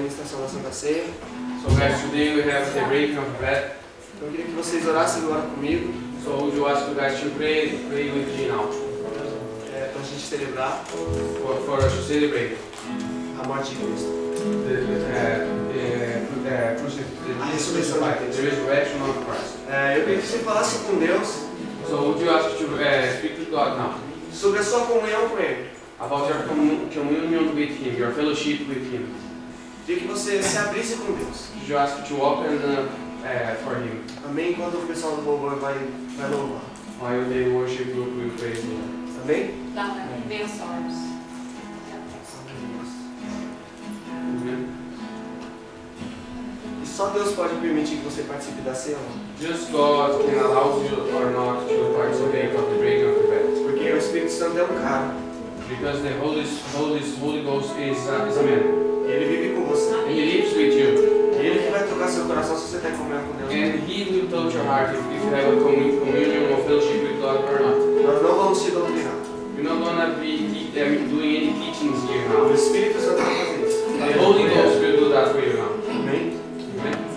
ministração da Santa Ceia. So guys, today we have the breaking of bread. Então eu queria que vocês orassem agora comigo, So would you ask you guys to pray with me now para a gente celebrar for us to celebrate a morte de Cristo. The resurrection of Christ. Eu queria que você falasse com Deus So would you ask to speak to God now sobre a sua comunhão com Ele. about your communion with Him, your fellowship with Him? Queria que você se abrisse com Deus. Would you ask to open for Him Amém? Enquanto o pessoal do louvor vai louvar. while they worship you, we praise Him. Amém? Dá benções. Amen. E só Deus pode permitir que você participe da ceia, Just God can allow you or not to participate of the breaking of the bread. porque o Espírito Santo é um cara. Because the Holy Ghost is a man. E Ele vive com você. And He lives with you. Ele que vai tocar seu coração se você está em comunhão com Deus. And He will touch your heart if you have a communion or fellowship with God or not. Nós não vamos te doutrinar. You're not gonna be doing any teachings here now. O Espírito Santo vai fazer isso. The Holy Ghost will do that for you now. Amém? Amen.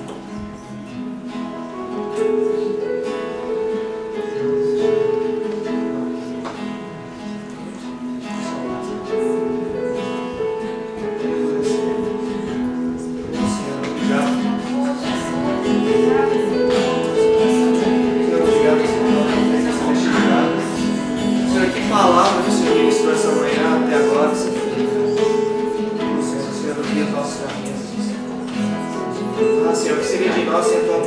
Senhor, que palavra que o Senhor ministrou essa manhã até agora, Senhor. Senhor, guia os nossos caminhos. Ah, Senhor, que seria de nós sem a tua